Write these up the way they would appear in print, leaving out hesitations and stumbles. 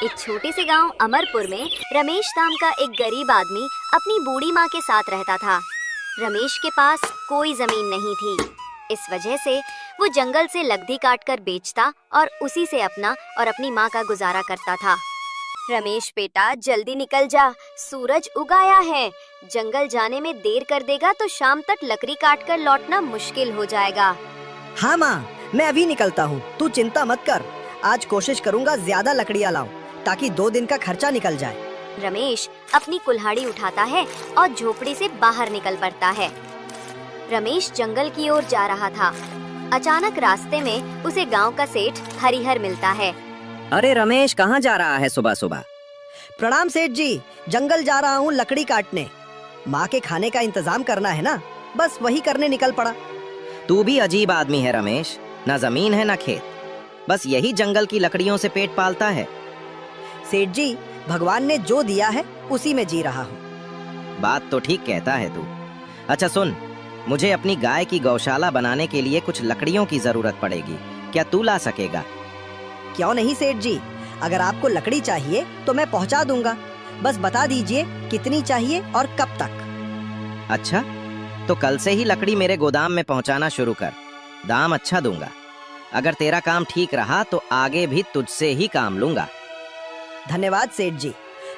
एक छोटे से गांव अमरपुर में रमेश नाम का एक गरीब आदमी अपनी बूढ़ी माँ के साथ रहता था। रमेश के पास कोई जमीन नहीं थी। इस वजह से वो जंगल से लकड़ी काटकर बेचता और उसी से अपना और अपनी माँ का गुजारा करता था। रमेश बेटा, जल्दी निकल जा, सूरज उगाया है। जंगल जाने में देर कर देगा तो शाम तक लकड़ी काटकर लौटना मुश्किल हो जाएगा। हाँ माँ, मैं अभी निकलता हूँ, तू चिंता मत कर। आज कोशिश करूँगा ज्यादा लकड़ियाँ लाऊं ताकि 2 दिन का खर्चा निकल जाए। रमेश अपनी कुल्हाड़ी उठाता है और झोपड़ी से बाहर निकल पड़ता है। रमेश जंगल की ओर जा रहा था। अचानक रास्ते में उसे गांव का सेठ हरिहर मिलता है। अरे रमेश, कहाँ जा रहा है सुबह सुबह? प्रणाम सेठ जी, जंगल जा रहा हूँ लकड़ी काटने। माँ के खाने का इंतजाम करना है ना, बस वही करने निकल पड़ा। तू भी अजीब आदमी है रमेश, ना जमीन है ना खेत, बस यही जंगल की लकड़ियों से पेट पालता है। सेठ जी, भगवान ने जो दिया है उसी में जी रहा हूँ। बात तो ठीक कहता है तू। अच्छा सुन, मुझे अपनी गाय की गौशाला बनाने के लिए कुछ लकड़ियों की जरूरत पड़ेगी, क्या तू ला सकेगा? क्यों नहीं सेठ जी, अगर आपको लकड़ी चाहिए तो मैं पहुँचा दूंगा। बस बता दीजिए कितनी चाहिए और कब तक। अच्छा, तो कल से ही लकड़ी मेरे गोदाम में पहुंचाना शुरू कर। दाम अच्छा दूंगा। अगर तेरा काम ठीक रहा तो आगे भी तुझसे ही काम लूंगा। धन्यवाद सेठ जी,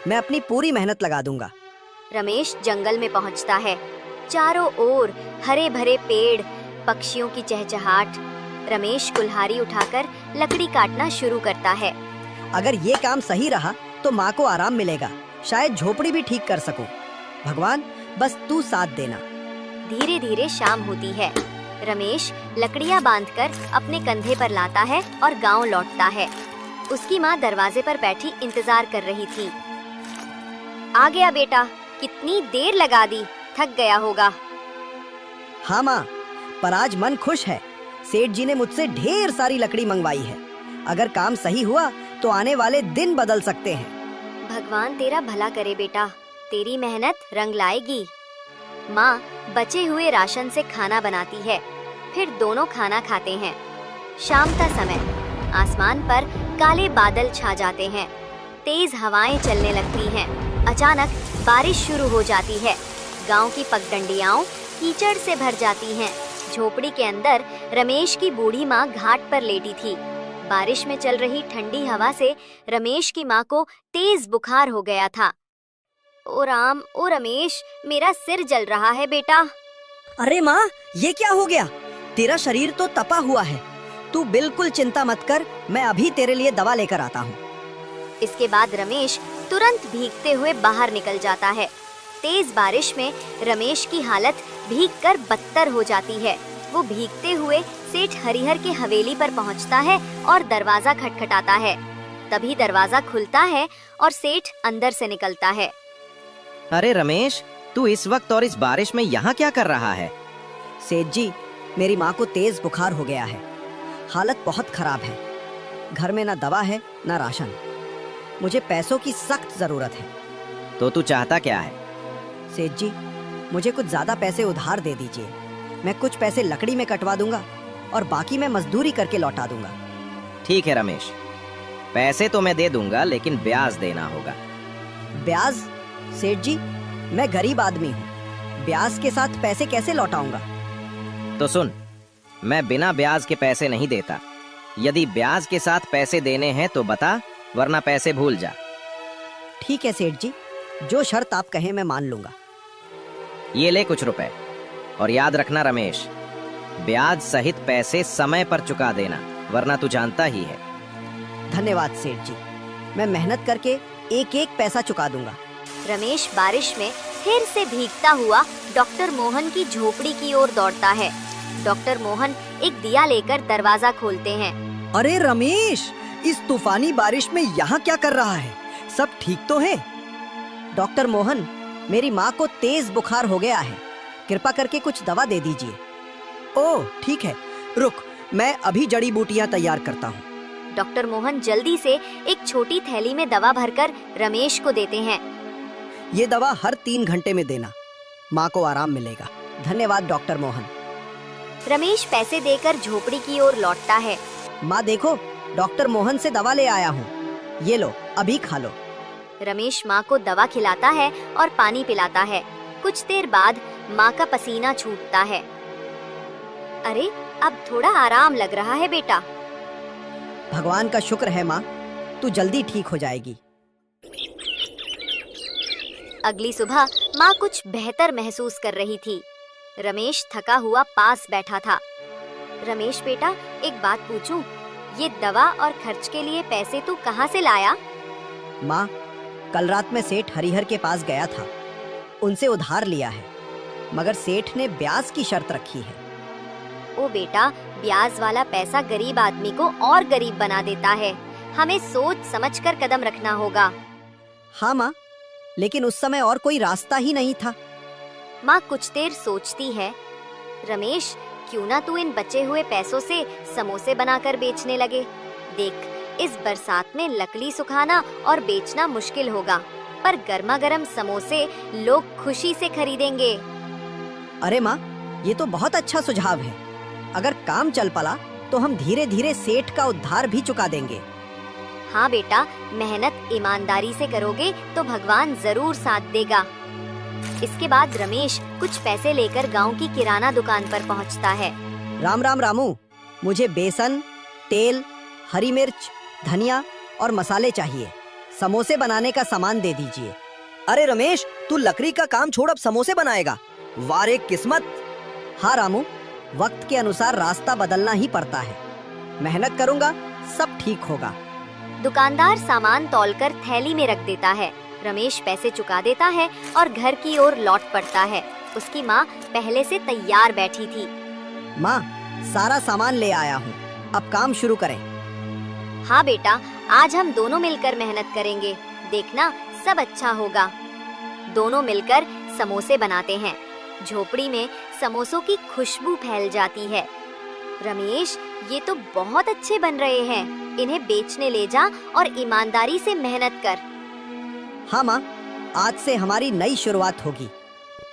मैं अपनी पूरी मेहनत लगा दूंगा। रमेश जंगल में पहुंचता है। चारों ओर हरे भरे पेड़, पक्षियों की चहचहाट। रमेश कुल्हाड़ी उठाकर लकड़ी काटना शुरू करता है। अगर ये काम सही रहा तो माँ को आराम मिलेगा, शायद झोपड़ी भी ठीक कर सकूं। भगवान, बस तू साथ देना। धीरे धीरे शाम होती है। रमेश लकड़ियां बांधकर अपने कंधे पर लाता है और गांव लौटता है। उसकी माँ दरवाजे पर बैठी इंतजार कर रही थी। आ गया बेटा, कितनी देर लगा दी, थक गया होगा। हाँ माँ, पर आज मन खुश है। सेठ जी ने मुझसे ढेर सारी लकड़ी मंगवाई है। अगर काम सही हुआ तो आने वाले दिन बदल सकते हैं। भगवान तेरा भला करे बेटा, तेरी मेहनत रंग लाएगी। माँ बचे हुए राशन से खाना बनाती है, फिर दोनों खाना खाते हैं। शाम का समय, आसमान पर काले बादल छा जाते हैं। तेज हवाएं चलने लगती हैं। अचानक बारिश शुरू हो जाती है। गांव की पगडंडियां कीचड़ से भर जाती हैं। झोपड़ी के अंदर रमेश की बूढ़ी माँ घाट पर लेटी थी। बारिश में चल रही ठंडी हवा से रमेश की माँ को तेज बुखार हो गया था। ओ राम, ओ रमेश, मेरा सिर जल रहा है बेटा। अरे माँ, ये क्या हो गया? तेरा शरीर तो तपा हुआ है। तू बिल्कुल चिंता मत कर, मैं अभी तेरे लिए दवा लेकर आता हूँ। इसके बाद रमेश तुरंत भीगते हुए बाहर निकल जाता है। तेज बारिश में रमेश की हालत भीगकर बदतर हो जाती है। वो भीगते हुए सेठ हरिहर के हवेली पर पहुंचता है और दरवाजा खटखटाता है। तभी दरवाजा खुलता है और सेठ अंदर से निकलता है। अरे रमेश, तू इस वक्त और इस बारिश में यहाँ क्या कर रहा है? सेठ जी, मेरी माँ को तेज बुखार हो गया है। हालत बहुत खराब है। घर में ना दवा है ना राशन। मुझे पैसों की सख्त जरूरत है। तो तू चाहता क्या है? सेठ जी, मुझे कुछ ज्यादा पैसे उधार दे दीजिए। मैं कुछ पैसे लकड़ी में कटवा दूंगा और बाकी मैं मजदूरी करके लौटा दूंगा। ठीक है रमेश, पैसे तो मैं दे दूंगा, लेकिन ब्याज देना होगा। ब्याज? सेठ जी, मैं गरीब आदमी हूँ, ब्याज के साथ पैसे कैसे लौटाऊंगा? तो सुन, मैं बिना ब्याज के पैसे नहीं देता। यदि ब्याज के साथ पैसे देने हैं तो बता, वरना पैसे भूल जा। ठीक है सेठ जी, जो शर्त आप कहें मैं मान लूंगा। ये ले कुछ रुपए, और याद रखना रमेश, ब्याज सहित पैसे समय पर चुका देना, वरना तू जानता ही है। धन्यवाद सेठ जी, मैं मेहनत करके एक एक पैसा चुका दूंगा। रमेश बारिश में फिर से भीगता हुआ डॉक्टर मोहन की झोपड़ी की ओर दौड़ता है। डॉक्टर मोहन एक दिया लेकर दरवाजा खोलते हैं। अरे रमेश, इस तूफानी बारिश में यहाँ क्या कर रहा है? सब ठीक तो है? डॉक्टर मोहन, मेरी माँ को तेज बुखार हो गया है, कृपा करके कुछ दवा दे दीजिए। ओह ठीक है, रुक, मैं अभी जड़ी बूटियाँ तैयार करता हूँ। डॉक्टर मोहन जल्दी से एक छोटी थैली में दवा भरकर रमेश को देते हैं। ये दवा हर 3 घंटे में देना, माँ को आराम मिलेगा। धन्यवाद डॉक्टर मोहन। रमेश पैसे देकर झोपड़ी की ओर लौटता है। माँ देखो, डॉक्टर मोहन से दवा ले आया हूँ। ये लो, अभी खा लो। रमेश माँ को दवा खिलाता है और पानी पिलाता है। कुछ देर बाद माँ का पसीना छूटता है। अरे, अब थोड़ा आराम लग रहा है बेटा। भगवान का शुक्र है माँ, तू जल्दी ठीक हो जाएगी। अगली सुबह माँ कुछ बेहतर महसूस कर रही थी। रमेश थका हुआ पास बैठा था। रमेश बेटा, एक बात पूछूं? ये दवा और खर्च के लिए पैसे तू कहाँ से लाया? माँ, कल रात में सेठ हरिहर के पास गया था, उनसे उधार लिया है, मगर सेठ ने ब्याज की शर्त रखी है। ओ बेटा, ब्याज वाला पैसा गरीब आदमी को और गरीब बना देता है। हमें सोच समझकर कदम रखना होगा। हाँ माँ, लेकिन उस समय और कोई रास्ता ही नहीं था। माँ कुछ देर सोचती है। रमेश, क्यों ना तू इन बचे हुए पैसों से समोसे बनाकर बेचने लगे। देख, इस बरसात में लकड़ी सुखाना और बेचना मुश्किल होगा, पर गर्मा गर्म समोसे लोग खुशी से खरीदेंगे। अरे माँ, ये तो बहुत अच्छा सुझाव है। अगर काम चल पड़ा तो हम धीरे धीरे सेठ का उधार भी चुका देंगे। हाँ बेटा, मेहनत ईमानदारी से करोगे तो भगवान जरूर साथ देगा। इसके बाद रमेश कुछ पैसे लेकर गांव की किराना दुकान पर पहुंचता है। राम राम रामू, मुझे बेसन, तेल, हरी मिर्च, धनिया और मसाले चाहिए। समोसे बनाने का सामान दे दीजिए। अरे रमेश, तू लकड़ी का काम छोड़ अब समोसे बनाएगा? वारे किस्मत। हाँ रामू, वक्त के अनुसार रास्ता बदलना ही पड़ता है। मेहनत करूँगा, सब ठीक होगा। दुकानदार सामान तौलकर थैली में रख देता है। रमेश पैसे चुका देता है और घर की ओर लौट पड़ता है। उसकी माँ पहले से तैयार बैठी थी। माँ, सारा सामान ले आया हूँ, अब काम शुरू करें। हाँ बेटा, आज हम दोनों मिलकर मेहनत करेंगे। देखना, सब अच्छा होगा। दोनों मिलकर समोसे बनाते हैं। झोपड़ी में समोसों की खुशबू फैल जाती है। रमेश, ये तो बहुत अच्छे बन रहे हैं। इन्हें बेचने ले जा और ईमानदारी से मेहनत कर। हाँ माँ, आज से हमारी नई शुरुआत होगी।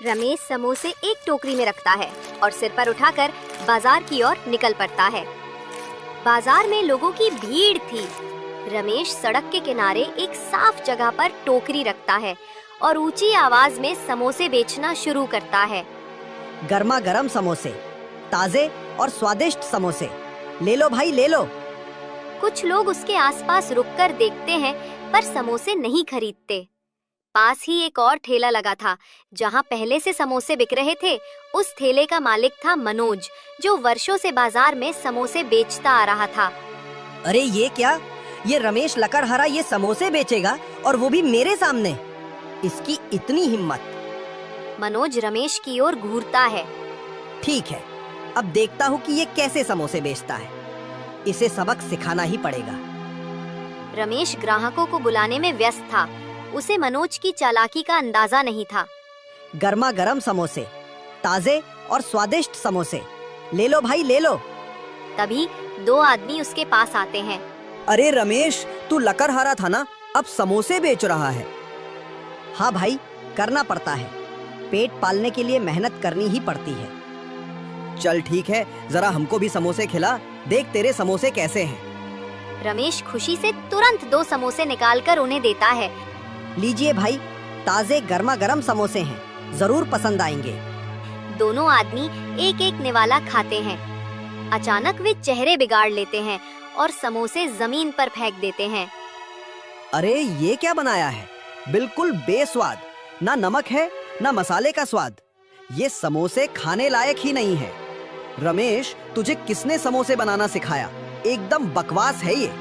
रमेश समोसे एक टोकरी में रखता है और सिर पर उठाकर बाजार की ओर निकल पड़ता है। बाजार में लोगों की भीड़ थी। रमेश सड़क के किनारे एक साफ जगह पर टोकरी रखता है और ऊंची आवाज में समोसे बेचना शुरू करता है। गर्मा गर्म समोसे, ताजे और स्वादिष्ट समोसे, ले लो भाई, ले लो। कुछ लोग उसके आसपास रुककर देखते हैं, पर समोसे नहीं खरीदते। पास ही एक और ठेला लगा था, जहां पहले से समोसे बिक रहे थे। उस ठेले का मालिक था मनोज, जो वर्षों से बाजार में समोसे बेचता आ रहा था। अरे ये क्या, ये रमेश लकड़हारा ये समोसे बेचेगा, और वो भी मेरे सामने। इसकी इतनी हिम्मत। मनोज रमेश की ओर घूरता है। ठीक है, अब देखता हूँ कि ये कैसे समोसे बेचता है। इसे सबक सिखाना ही पड़ेगा। रमेश ग्राहकों को बुलाने में व्यस्त था। उसे मनोज की चालाकी का अंदाजा नहीं था। गर्मा गर्म समोसे, ताजे और स्वादिष्ट समोसे, ले लो भाई, ले लो। तभी दो आदमी उसके पास आते हैं। अरे रमेश, तू लकड़हारा था ना, अब समोसे बेच रहा है? हाँ भाई, करना पड़ता है। पेट पालने के लिए मेहनत करनी ही पड़ती है। चल ठीक है, जरा हमको भी समोसे खिला, देख तेरे समोसे कैसे हैं। रमेश खुशी से तुरंत 2 समोसे निकालकर उन्हें देता है। लीजिए भाई, ताजे गर्मा गर्म समोसे हैं, जरूर पसंद आएंगे। दोनों आदमी एक एक निवाला खाते हैं। अचानक वे चेहरे बिगाड़ लेते हैं और समोसे जमीन पर फेंक देते हैं। अरे ये क्या बनाया है? बिल्कुल बेस्वाद, ना नमक है ना मसाले का स्वाद। ये समोसे खाने लायक ही नहीं है। रमेश, तुझे किसने समोसे बनाना सिखाया? एकदम बकवास है ये।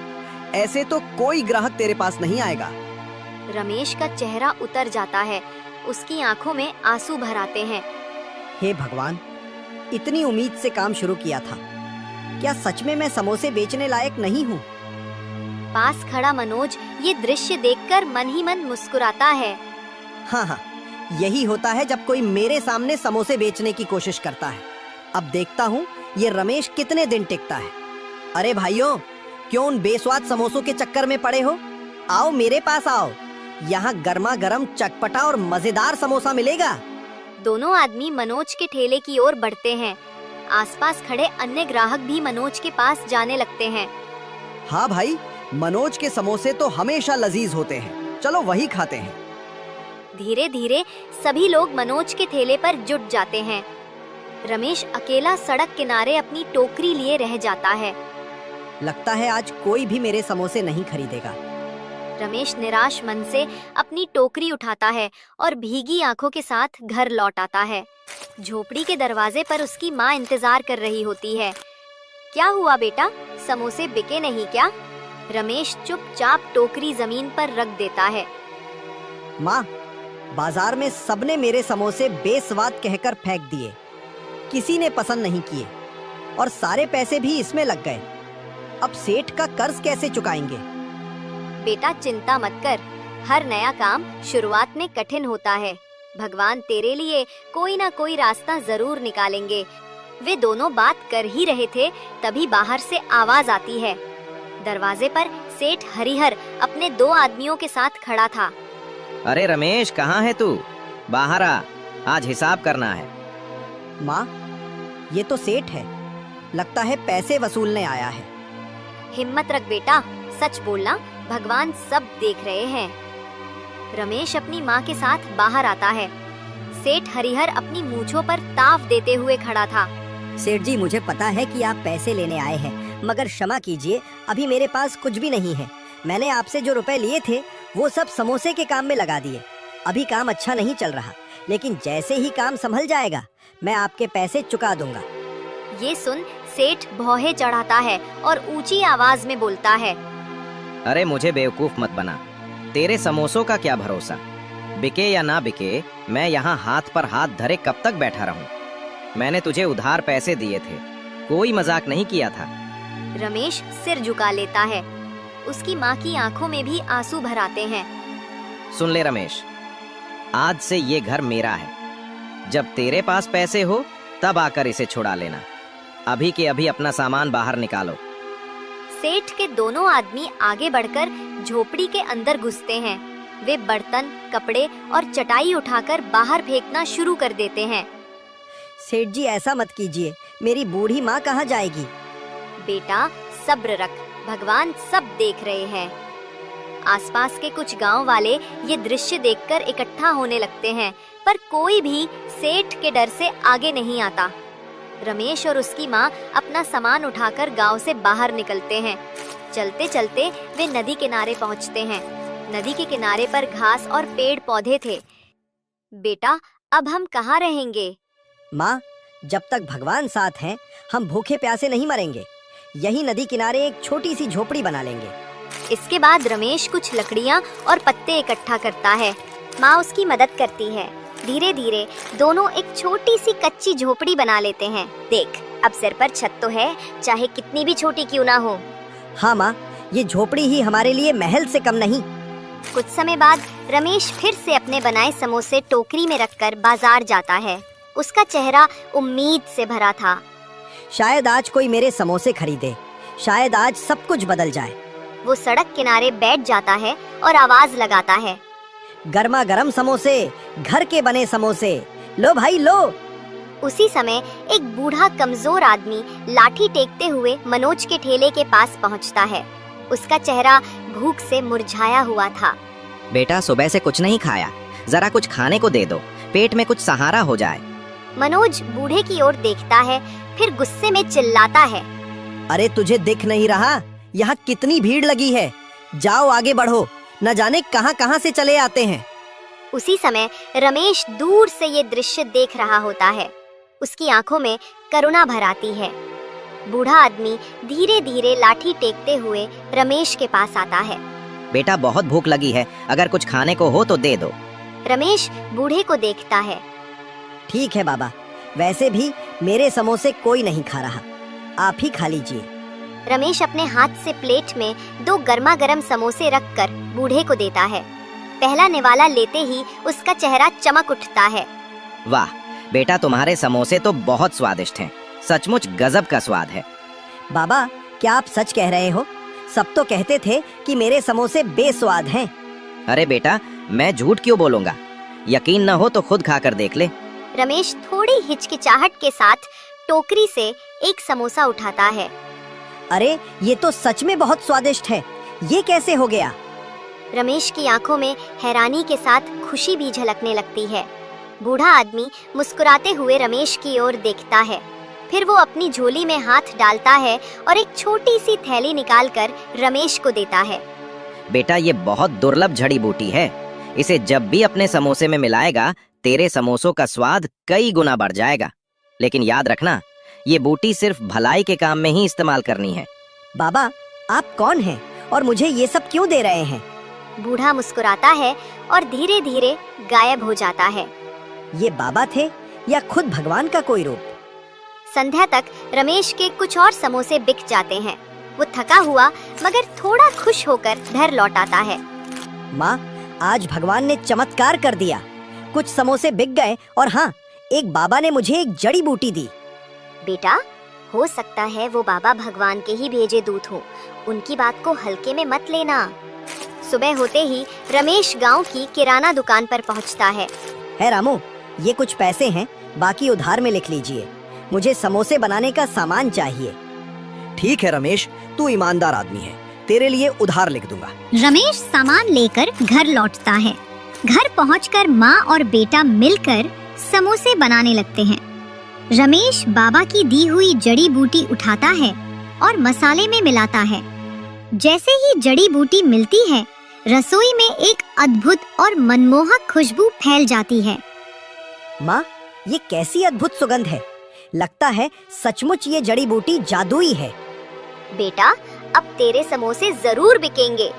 ऐसे तो कोई ग्राहक तेरे पास नहीं आएगा। रमेश का चेहरा उतर जाता है। उसकी आंखों में आंसू भर आते हैं। हे भगवान, इतनी उम्मीद से काम शुरू किया था, क्या सच में मैं समोसे बेचने लायक नहीं हूँ? पास खड़ा मनोज ये दृश्य देखकर मन ही मन मुस्कुराता है। हाँ हाँ, यही होता है जब कोई मेरे सामने समोसे बेचने की कोशिश करता है। अब देखता हूँ ये रमेश कितने दिन टिकता है। अरे भाइयों, क्यों उन बेस्वाद समोसों के चक्कर में पड़े हो? आओ मेरे पास आओ, यहाँ गर्मा गर्म चटपटा और मजेदार समोसा मिलेगा। दोनों आदमी मनोज के ठेले की ओर बढ़ते हैं। आसपास खड़े अन्य ग्राहक भी मनोज के पास जाने लगते हैं। हाँ भाई, मनोज के समोसे तो हमेशा लजीज होते हैं, चलो वही खाते हैं। धीरे धीरे सभी लोग मनोज के ठेले पर जुट जाते हैं। रमेश अकेला सड़क किनारे अपनी टोकरी लिए रह जाता है। लगता है आज कोई भी मेरे समोसे नहीं खरीदेगा। रमेश निराश मन से अपनी टोकरी उठाता है और भीगी आंखों के साथ घर लौट आता है। झोपड़ी के दरवाजे पर उसकी माँ इंतजार कर रही होती है। क्या हुआ बेटा, समोसे बिके नहीं क्या? रमेश चुपचाप टोकरी जमीन पर रख देता है। माँ, बाजार में सबने मेरे समोसे बेस्वाद कहकर फेंक दिए। किसी ने पसंद नहीं किए और सारे पैसे भी इसमें लग गए। अब सेठ का कर्ज कैसे चुकाएंगे? बेटा चिंता मत कर, हर नया काम शुरुआत में कठिन होता है। भगवान तेरे लिए कोई ना कोई रास्ता जरूर निकालेंगे। वे दोनों बात कर ही रहे थे, तभी बाहर से आवाज आती है। दरवाजे पर सेठ हरिहर अपने 2 आदमियों के साथ खड़ा था। अरे रमेश, कहाँ है तू? बाहर आ, आज हिसाब करना है। माँ, ये तो सेठ है, लगता है पैसे वसूलने आया है। हिम्मत रख बेटा, सच बोलना, भगवान सब देख रहे हैं। रमेश अपनी माँ के साथ बाहर आता है। सेठ हरिहर अपनी मूंछों पर ताव देते हुए खड़ा था। सेठ जी, मुझे पता है कि आप पैसे लेने आए हैं, मगर क्षमा कीजिए, अभी मेरे पास कुछ भी नहीं है। मैंने आपसे जो रुपए लिए थे वो सब समोसे के काम में लगा दिए। अभी काम अच्छा नहीं चल रहा, लेकिन जैसे ही काम संभल जाएगा मैं आपके पैसे चुका दूंगा। ये सुन सेठ भौहे चढ़ाता है और ऊंची आवाज में बोलता है। अरे मुझे बेवकूफ मत बना, तेरे समोसों का क्या भरोसा, बिके या ना बिके, मैं यहाँ हाथ पर हाथ धरे कब तक बैठा रहूं? मैंने तुझे उधार पैसे दिए थे, कोई मजाक नहीं किया था। रमेश सिर झुका लेता है। उसकी माँ की आंखों में भी आंसू भर आते हैं। सुन ले रमेश, आज से ये घर मेरा है। जब तेरे पास पैसे हो तब आकर इसे छुड़ा लेना। अभी के अभी अपना सामान बाहर निकालो। सेठ के दोनों आदमी आगे बढ़कर झोपड़ी के अंदर घुसते हैं। वे बर्तन, कपड़े और चटाई उठाकर बाहर फेंकना शुरू कर देते हैं। सेठ जी, ऐसा मत कीजिए, मेरी बूढ़ी माँ कहाँ जाएगी? बेटा सब्र रख, भगवान सब देख रहे हैं। आसपास के कुछ गांव वाले ये दृश्य देखकर इकट्ठा होने लगते हैं, पर कोई भी सेठ के डर से आगे नहीं आता। रमेश और उसकी माँ अपना सामान उठाकर गांव से बाहर निकलते हैं। चलते चलते वे नदी किनारे पहुँचते हैं। नदी के किनारे पर घास और पेड़ पौधे थे। बेटा, अब हम कहाँ रहेंगे? माँ, जब तक भगवान साथ हैं, हम भूखे प्यासे नहीं मरेंगे। यही नदी किनारे एक छोटी सी झोपड़ी बना लेंगे। इसके बाद रमेश कुछ लकड़ियाँ और पत्ते इकट्ठा करता है। माँ उसकी मदद करती है। धीरे धीरे दोनों एक छोटी सी कच्ची झोपड़ी बना लेते हैं। देख, अब सिर पर छत तो है, चाहे कितनी भी छोटी क्यों ना हो। हाँ माँ, ये झोपड़ी ही हमारे लिए महल से कम नहीं। कुछ समय बाद रमेश फिर से अपने बनाए समोसे टोकरी में रखकर बाजार जाता है। उसका चेहरा उम्मीद से भरा था। शायद आज कोई मेरे समोसे खरीदे, शायद आज सब कुछ बदल जाए। वो सड़क किनारे बैठ जाता है और आवाज लगाता है। गर्मा गर्म समोसे, घर के बने समोसे, लो भाई लो। उसी समय एक बूढ़ा कमजोर आदमी लाठी टेकते हुए मनोज के ठेले के पास पहुंचता है। उसका चेहरा भूख से मुरझाया हुआ था। बेटा, सुबह से कुछ नहीं खाया, जरा कुछ खाने को दे दो, पेट में कुछ सहारा हो जाए। मनोज बूढ़े की ओर देखता है, फिर गुस्से में चिल्लाता है। अरे तुझे दिख नहीं रहा यहाँ कितनी भीड़ लगी है? जाओ आगे बढ़ो, न जाने कहां कहां से चले आते हैं। उसी समय रमेश दूर से ये दृश्य देख रहा होता है। उसकी आंखों में करुणा भर आती है। बूढ़ा आदमी धीरे धीरे लाठी टेकते हुए रमेश के पास आता है। बेटा, बहुत भूख लगी है, अगर कुछ खाने को हो तो दे दो। रमेश बूढ़े को देखता है। ठीक है बाबा, वैसे भी मेरे समोसे कोई नहीं खा रहा, आप ही खा लीजिए। रमेश अपने हाथ से प्लेट में 2 गर्मा गर्म समोसे रखकर बूढ़े को देता है। पहला निवाला लेते ही उसका चेहरा चमक उठता है। वाह बेटा, तुम्हारे समोसे तो बहुत स्वादिष्ट हैं, सचमुच गजब का स्वाद है। बाबा, क्या आप सच कह रहे हो? सब तो कहते थे कि मेरे समोसे बेस्वाद हैं। अरे बेटा, मैं झूठ क्यों बोलूंगा? यकीन न हो तो खुद खाकर देख ले। रमेश थोड़ी हिचकिचाहट के साथ टोकरी से एक समोसा उठाता है। अरे ये तो सच में बहुत स्वादिष्ट है, ये कैसे हो गया? रमेश की आंखों में हैरानी के साथ खुशी भी झलकने लगती है। बूढ़ा आदमी मुस्कुराते हुए रमेश की ओर देखता है, फिर वो अपनी झोली में हाथ डालता है और एक छोटी सी थैली निकालकर रमेश को देता है। बेटा, ये बहुत दुर्लभ जड़ी बूटी है। इसे जब भी अपने समोसे में मिलाएगा, तेरे समोसों का स्वाद कई गुना बढ़ जाएगा। लेकिन याद रखना, ये बूटी सिर्फ भलाई के काम में ही इस्तेमाल करनी है। बाबा, आप कौन हैं और मुझे ये सब क्यों दे रहे हैं? बूढ़ा मुस्कुराता है और धीरे धीरे गायब हो जाता है। ये बाबा थे या खुद भगवान का कोई रूप? संध्या तक रमेश के कुछ और समोसे बिक जाते हैं। वो थका हुआ मगर थोड़ा खुश होकर घर लौट आता है। माँ, आज भगवान ने चमत्कार कर दिया। कुछ समोसे बिक गए और हाँ, एक बाबा ने मुझे एक जड़ी बूटी दी। बेटा, हो सकता है वो बाबा भगवान के ही भेजे दूत हो। उनकी बात को हल्के में मत लेना। सुबह होते ही रमेश गांव की किराना दुकान पर पहुंचता है। रामू, ये कुछ पैसे हैं, बाकी उधार में लिख लीजिए। मुझे समोसे बनाने का सामान चाहिए। ठीक है रमेश, तू ईमानदार आदमी है, तेरे लिए उधार लिख दूंगा। रमेश सामान लेकर घर लौटता है। घर पहुंचकर माँ और बेटा मिलकर समोसे बनाने लगते हैं। रमेश बाबा की दी हुई जड़ी बूटी उठाता है और मसाले में मिलाता है। जैसे ही जड़ी बूटी मिलती है, रसोई में एक अद्भुत और मनमोहक खुशबू फैल जाती है। माँ, ये कैसी अद्भुत सुगंध है। लगता है सचमुच ये जड़ी बूटी जादुई है। बेटा, अब तेरे समोसे जरूर बिकेंगे।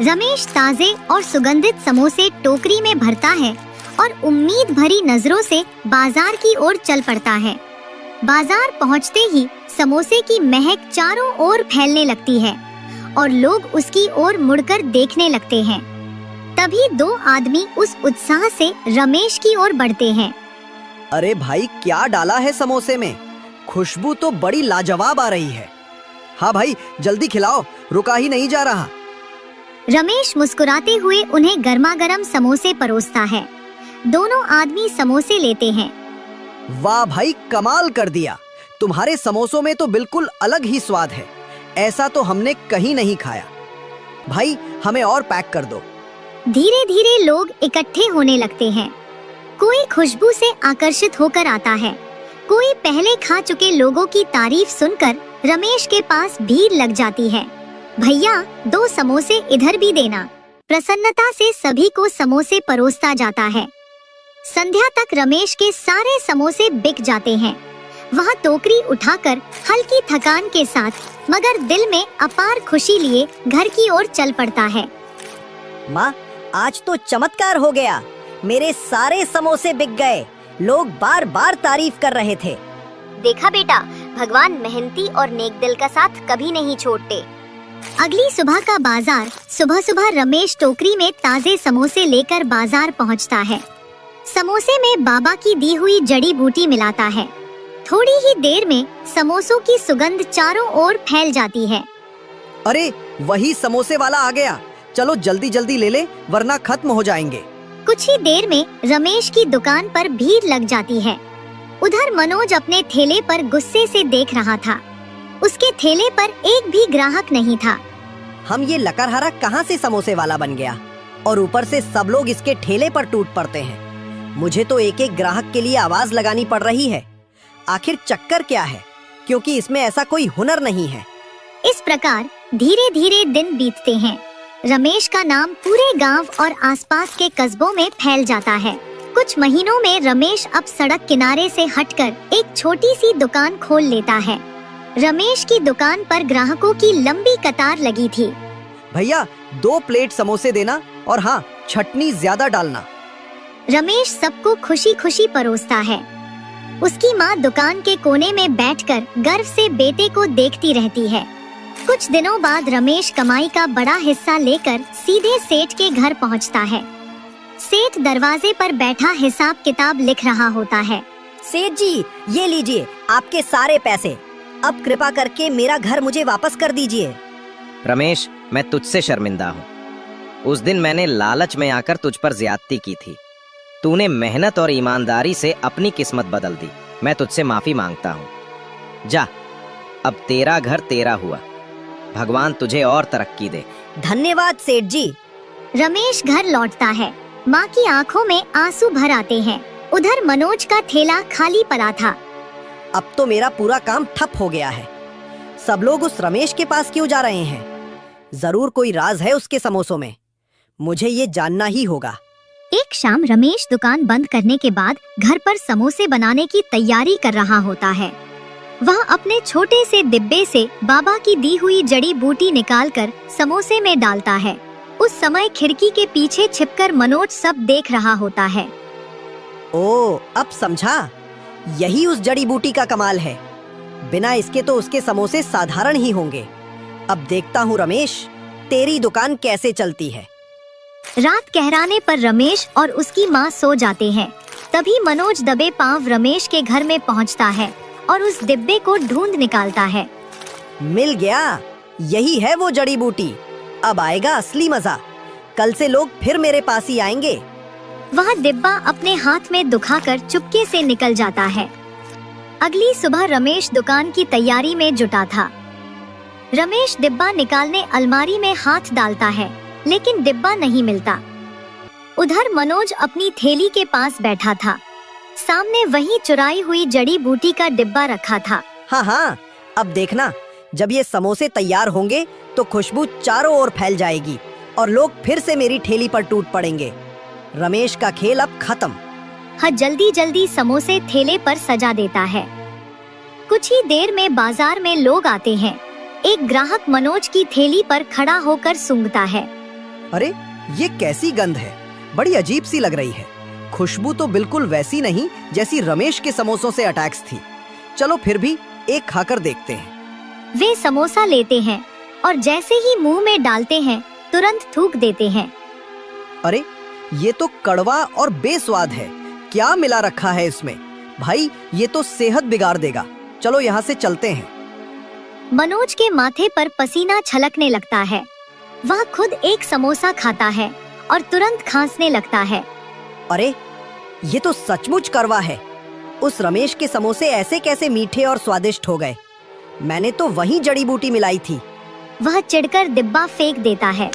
रमेश ताजे और सुगंधित समोसे टोकरी में भरता है और उम्मीद भरी नजरों से बाजार की ओर चल पड़ता है। बाजार पहुंचते ही समोसे की महक चारों ओर फैलने लगती है और लोग उसकी ओर मुड़कर देखने लगते हैं। तभी दो आदमी उस उत्साह से रमेश की ओर बढ़ते हैं। अरे भाई, क्या डाला है समोसे में? खुशबू तो बड़ी लाजवाब आ रही है। हाँ भाई, जल्दी खिलाओ, रुका ही नहीं जा रहा। रमेश मुस्कुराते हुए उन्हें गर्मा-गर्म समोसे परोसता है। दोनों आदमी समोसे लेते हैं। वाह भाई, कमाल कर दिया। तुम्हारे समोसों में तो बिल्कुल अलग ही स्वाद है। ऐसा तो हमने कहीं नहीं खाया। भाई, हमें और पैक कर दो। धीरे धीरे लोग इकट्ठे होने लगते हैं। कोई खुशबू से आकर्षित होकर आता है, कोई पहले खा चुके लोगों की तारीफ सुनकर रमेश के पास भीड़ लग जाती है। भैया, 2 समोसे इधर भी देना। प्रसन्नता से सभी को समोसे परोसता जाता है। संध्या तक रमेश के सारे समोसे बिक जाते हैं। वह टोकरी उठाकर हल्की थकान के साथ मगर दिल में अपार खुशी लिए घर की ओर चल पड़ता है। माँ, आज तो चमत्कार हो गया। मेरे सारे समोसे बिक गए। लोग बार बार तारीफ कर रहे थे। देखा बेटा, भगवान मेहनती और नेक दिल का साथ कभी नहीं छोड़ते। अगली सुबह का बाजार। सुबह सुबह रमेश टोकरी में ताजे समोसे लेकर बाजार पहुंचता है। समोसे में बाबा की दी हुई जड़ी बूटी मिलाता है। थोड़ी ही देर में समोसों की सुगंध चारों ओर फैल जाती है। अरे, वही समोसे वाला आ गया। चलो जल्दी जल्दी ले ले, वरना खत्म हो जाएंगे। कुछ ही देर में रमेश की दुकान पर भीड़ लग जाती है। उधर मनोज अपने ठेले पर गुस्से से देख रहा था। उसके ठेले पर एक भी ग्राहक नहीं था। हम ये लकड़हारा कहाँ से समोसे वाला बन गया, और ऊपर से सब लोग इसके ठेले पर टूट पड़ते हैं। मुझे तो एक एक ग्राहक के लिए आवाज लगानी पड़ रही है। आखिर चक्कर क्या है, क्योंकि इसमें ऐसा कोई हुनर नहीं है। इस प्रकार धीरे धीरे दिन बीतते हैं। रमेश का नाम पूरे गांव और आसपास के कस्बों में फैल जाता है। कुछ महीनों में रमेश अब सड़क किनारे से हटकर एक छोटी सी दुकान खोल लेता है। रमेश की दुकान पर ग्राहकों की लंबी कतार लगी थी। भैया, 2 प्लेट समोसे देना, और हाँ, चटनी ज्यादा डालना। रमेश सबको खुशी खुशी परोसता है। उसकी माँ दुकान के कोने में बैठकर गर्व से बेटे को देखती रहती है। कुछ दिनों बाद रमेश कमाई का बड़ा हिस्सा लेकर सीधे सेठ के घर पहुंचता है। सेठ दरवाजे पर बैठा हिसाब किताब लिख रहा होता है। सेठ जी, ये लीजिए आपके सारे पैसे। अब कृपा करके मेरा घर मुझे वापस कर दीजिए। रमेश, मैं तुझसे शर्मिंदा हूँ। उस दिन मैंने लालच में आकर तुझ पर ज्यादती की थी। तूने मेहनत और ईमानदारी से अपनी किस्मत बदल दी। मैं तुझसे माफी मांगता हूँ। जा, अब तेरा घर तेरा हुआ। भगवान तुझे और तरक्की दे। धन्यवाद सेठ जी। रमेश घर लौटता है। माँ की आंखों में आंसू भर आते हैं। उधर मनोज का ठेला खाली पड़ा था। अब तो मेरा पूरा काम ठप हो गया है। सब लोग उस रमेश के पास क्यों जा रहे हैं? जरूर कोई राज है उसके समोसों में। मुझे ये जानना ही होगा। एक शाम रमेश दुकान बंद करने के बाद घर पर समोसे बनाने की तैयारी कर रहा होता है। वह अपने छोटे से डिब्बे से बाबा की दी हुई जड़ी बूटी निकालकर समोसे में डालता है। उस समय खिड़की के पीछे छिपकर मनोज सब देख रहा होता है। ओ, अब समझा। यही उस जड़ी बूटी का कमाल है। बिना इसके तो उसके समोसे साधारण ही होंगे। अब देखता हूँ रमेश, तेरी दुकान कैसे चलती है। रात कहराने पर रमेश और उसकी माँ सो जाते हैं। तभी मनोज दबे पांव रमेश के घर में पहुँचता है और उस डिब्बे को ढूंढ निकालता है। मिल गया, यही है वो जड़ी बूटी। अब आएगा असली मजा। कल से लोग फिर मेरे पास ही आएंगे। वह डिब्बा अपने हाथ में दुखाकर चुपके से निकल जाता है। अगली सुबह रमेश दुकान की तैयारी में जुटा था। रमेश डिब्बा निकालने अलमारी में हाथ डालता है, लेकिन डिब्बा नहीं मिलता। उधर मनोज अपनी थैली के पास बैठा था। सामने वही चुराई हुई जड़ी बूटी का डिब्बा रखा था। हाँ हाँ, अब देखना, जब ये समोसे तैयार होंगे तो खुशबू चारों ओर फैल जाएगी और लोग फिर से मेरी ठेली पर टूट पड़ेंगे। रमेश का खेल अब खत्म। वह जल्दी जल्दी समोसे ठेले पर सजा देता है। कुछ ही देर में बाजार में लोग आते हैं। एक ग्राहक मनोज की थैली पर खड़ा होकर सूंघता है। अरे, ये कैसी गंध है? बड़ी अजीब सी लग रही है। खुशबू तो बिल्कुल वैसी नहीं जैसी रमेश के समोसों से अटैक्स थी। चलो फिर भी एक खाकर देखते हैं। वे समोसा लेते हैं और जैसे ही मुंह में डालते हैं तुरंत थूक देते हैं। अरे, ये तो कड़वा और बेस्वाद है। क्या मिला रखा है इसमें? भाई, ये तो सेहत बिगाड़ देगा। चलो यहाँ से चलते हैं। मनोज के माथे पर पसीना छलकने लगता है। वह खुद एक समोसा खाता है और तुरंत खांसने लगता है। अरे, ये तो सचमुच कड़वा है। उस रमेश के समोसे ऐसे कैसे मीठे और स्वादिष्ट हो गए? मैंने तो वही जड़ी बूटी मिलाई थी। वह चिढ़कर डिब्बा फेंक देता है।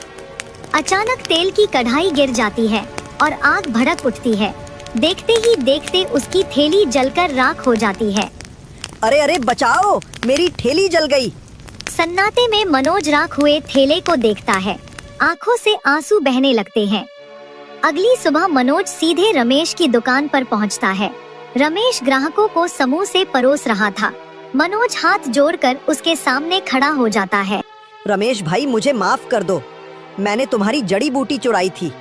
अचानक तेल की कढ़ाई गिर जाती है और आग भड़क उठती है। देखते ही देखते उसकी थैली जलकर राख हो जाती है। अरे अरे, बचाओ, मेरी ठेली जल गई। सन्नाटे में मनोज राख हुए थैले को देखता है। आंखों से आंसू बहने लगते हैं। अगली सुबह मनोज सीधे रमेश की दुकान पर पहुंचता है। रमेश ग्राहकों को समोसे परोस रहा था। मनोज हाथ जोड़कर उसके सामने खड़ा हो जाता है। रमेश भाई, मुझे माफ कर दो। मैंने तुम्हारी जड़ी बूटी चुराई थी।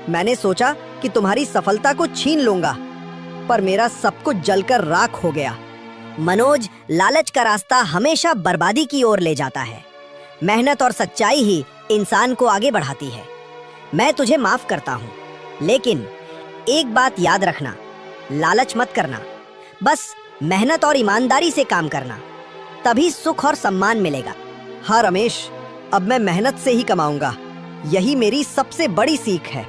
मैंने सोचा कि तुम्हारी सफलता को छीन लूंगा, पर मेरा सब कुछ जलकर राख हो गया। मनोज, लालच का रास्ता हमेशा बर्बादी की ओर ले जाता है। मेहनत और सच्चाई ही इंसान को आगे बढ़ाती है। मैं तुझे माफ करता हूँ, लेकिन एक बात याद रखना, लालच मत करना। बस मेहनत और ईमानदारी से काम करना, तभी सुख और सम्मान मिलेगा। हाँ रमेश, अब मैं मेहनत से ही कमाऊंगा। यही मेरी सबसे बड़ी सीख है।